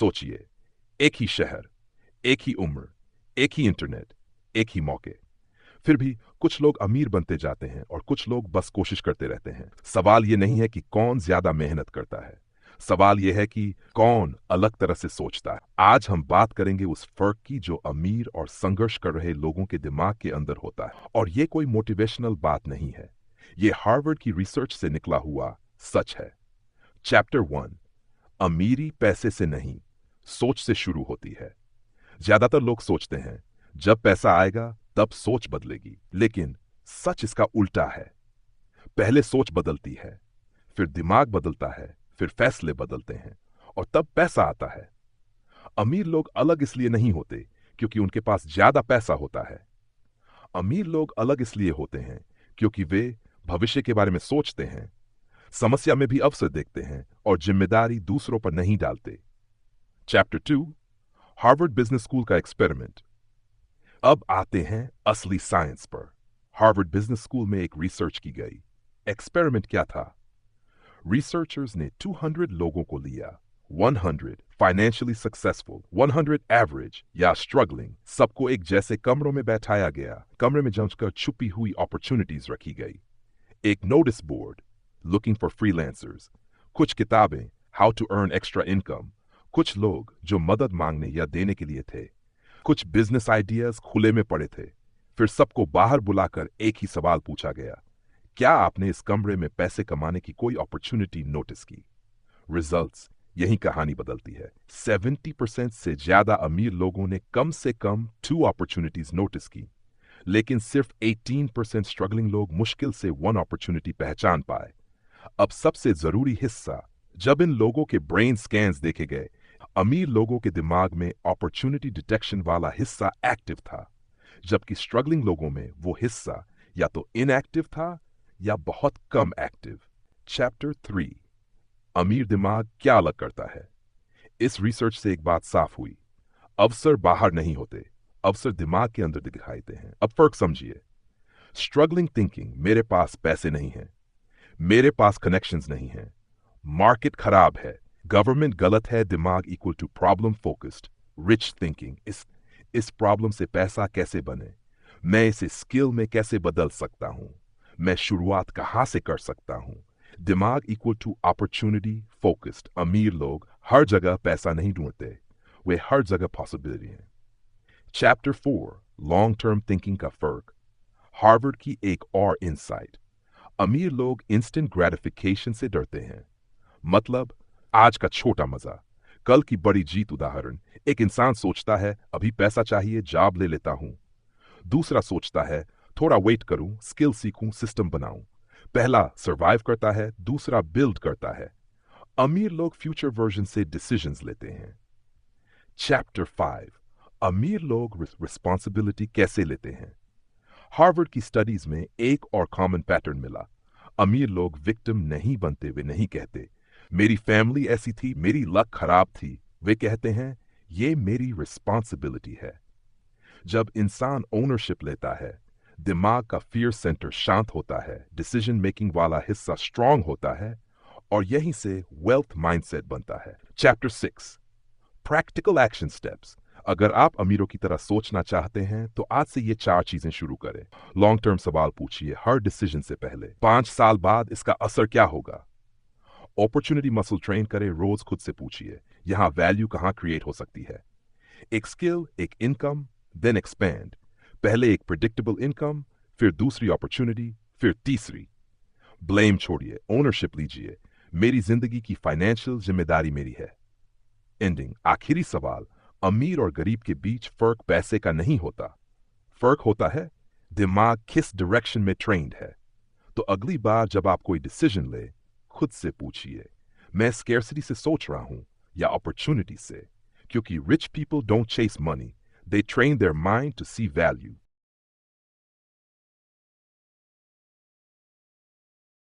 सोचिए, एक ही शहर, एक ही उम्र, एक ही इंटरनेट, एक ही मौके। फिर भी कुछ लोग अमीर बनते जाते हैं और कुछ लोग बस कोशिश करते रहते हैं। सवाल ये नहीं है कि कौन ज्यादा मेहनत करता है, सवाल यह है कि कौन अलग तरह से सोचता है। आज हम बात करेंगे उस फर्क की जो अमीर और संघर्ष कर रहे लोगों के दिमाग के अंदर होता है। और ये कोई मोटिवेशनल बात नहीं है, ये हार्वर्ड की रिसर्च से निकला हुआ सच है। चैप्टर 1, अमीरी पैसे से नहीं, सोच से शुरू होती है। ज्यादातर लोग सोचते हैं जब पैसा आएगा तब सोच बदलेगी, लेकिन सच इसका उल्टा है। पहले सोच बदलती है, फिर दिमाग बदलता है, फिर फैसले बदलते हैं और तब पैसा आता है। अमीर लोग अलग इसलिए नहीं होते क्योंकि उनके पास ज्यादा पैसा होता है। अमीर लोग अलग इसलिए होते हैं क्योंकि वे भविष्य के बारे में सोचते हैं, समस्या में भी अवसर देखते हैं और जिम्मेदारी दूसरों पर नहीं डालते। चैप्टर 2, हार्वर्ड बिजनेस स्कूल का एक्सपेरिमेंट। अब आते हैं असली साइंस पर। हार्वर्ड बिजनेस स्कूल में एक रिसर्च की गई। एक्सपेरिमेंट क्या था? रिसर्चर्स ने 200 लोगों को लिया, 100 फाइनेंशियली सक्सेसफुल, 100 एवरेज या स्ट्रगलिंग। सबको एक जैसे कमरों में बैठाया गया। कमरे में जमकर छुपी हुई अपॉर्चुनिटीज रखी गई। एक notice board, looking for freelancers, कुछ किताबें, how to earn extra income, कुछ लोग जो मदद मांगने या देने के लिए थे, कुछ बिजनेस आइडियाज खुले में पड़े थे। फिर सबको बाहर बुलाकर एक ही सवाल पूछा गया, क्या आपने इस कमरे में पैसे कमाने की कोई अपॉर्चुनिटी नोटिस की? रिजल्ट्स, यही कहानी बदलती है। 70% से ज्यादा अमीर लोगों ने कम से कम 2 अपॉर्चुनिटीज नोटिस की, लेकिन सिर्फ 18% स्ट्रगलिंग लोग मुश्किल से 1 अपॉर्चुनिटी पहचान पाए। अब सबसे जरूरी हिस्सा, जब इन लोगों के ब्रेन स्कैन्स देखे गए, अमीर लोगों के दिमाग में अपॉर्चुनिटी डिटेक्शन वाला हिस्सा एक्टिव था, जबकि स्ट्रगलिंग लोगों में वो हिस्सा या तो इनएक्टिव था या बहुत कम एक्टिव। चैप्टर 3, अमीर दिमाग क्या अलग करता है। इस रिसर्च से एक बात साफ हुई, अवसर बाहर नहीं होते, अवसर दिमाग के अंदर दिखाई देते हैं। अब फर्क समझिए। स्ट्रगलिंग थिंकिंग, मेरे पास पैसे नहीं हैं, मेरे पास कनेक्शंस नहीं हैं, मार्केट खराब है, गवर्नमेंट गलत है, दिमाग equal to problem focused. Rich thinking, इस प्रॉब्लम से पैसा कैसे बने, मैं इसे स्किल में कैसे बदल सकता हूं, मैं शुरुआत कहां से कर सकता हूं। दिमाग इक्वल टू अपॉर्चुनिटी फोकस्ड। अमीर लोग हर जगह पैसा नहीं ढूंढते, वे हर जगह पॉसिबिलिटी हैं। चैप्टर 4, लॉन्ग टर्म थिंकिंग का फर्क। हार्वर्ड की एक और इंसाइट, अमीर लोग इंस्टेंट ग्रेटिफिकेशन से डरते हैं। मतलब आज का छोटा मजा, कल की बड़ी जीत। उदाहरण, एक इंसान सोचता है अभी पैसा चाहिए, जॉब ले लेता हूं। दूसरा सोचता है थोड़ा वेट करूं, स्किल सीखूं, सिस्टम बनाऊं। पहला सर्वाइव करता है, दूसरा बिल्ड करता है। अमीर लोग फ्यूचर वर्जन से डिसीजंस लेते हैं। चैप्टर 5, अमीर लोग रिस्पॉन्सिबिलिटी कैसे लेते हैं। हार्वर्ड की स्टडीज में एक और कॉमन पैटर्न मिला। अमीर लोग विक्टिम नहीं बनते, वे नहीं कहते मेरी फैमिली ऐसी थी, मेरी लक खराब थी। वे कहते हैं ये मेरी रिस्पॉन्सिबिलिटी है। जब इंसान ओनरशिप लेता है, दिमाग का फियर सेंटर शांत होता है, डिसीजन मेकिंग वाला हिस्सा स्ट्रांग होता है और यहीं से वेल्थ माइंडसेट बनता है। Chapter 6, practical action steps. अगर आप अमीरों की तरह सोचना चाहते हैं तो आज से ये 4 चीजें शुरू करें। लॉन्ग टर्म सवाल पूछिए हर डिसीजन से पहले, 5 साल बाद इसका असर क्या होगा। अपॉर्चुनिटी मसल ट्रेन करें, रोज खुद से पूछिए यहां वैल्यू कहां क्रिएट हो सकती है। एक स्किल, एक इनकम, देन एक्सपैंड। पहले एक प्रिडिक्टेबल इनकम, फिर दूसरी अपॉर्चुनिटी, फिर तीसरी। ब्लेम छोड़िए, ओनरशिप लीजिए, मेरी जिंदगी की फाइनेंशियल जिम्मेदारी मेरी है। एंडिंग, आखिरी सवाल, अमीर और गरीब के बीच फर्क पैसे का नहीं होता, फर्क होता है दिमाग किस डायरेक्शन में ट्रेंड है। तो अगली बार जब आप कोई डिसीजन ले, खुद से पूछिए मैं स्कैर्सिटी से सोच रहा हूं या अपॉर्चुनिटी से। क्योंकि rich people don't chase money, they train their mind to see value.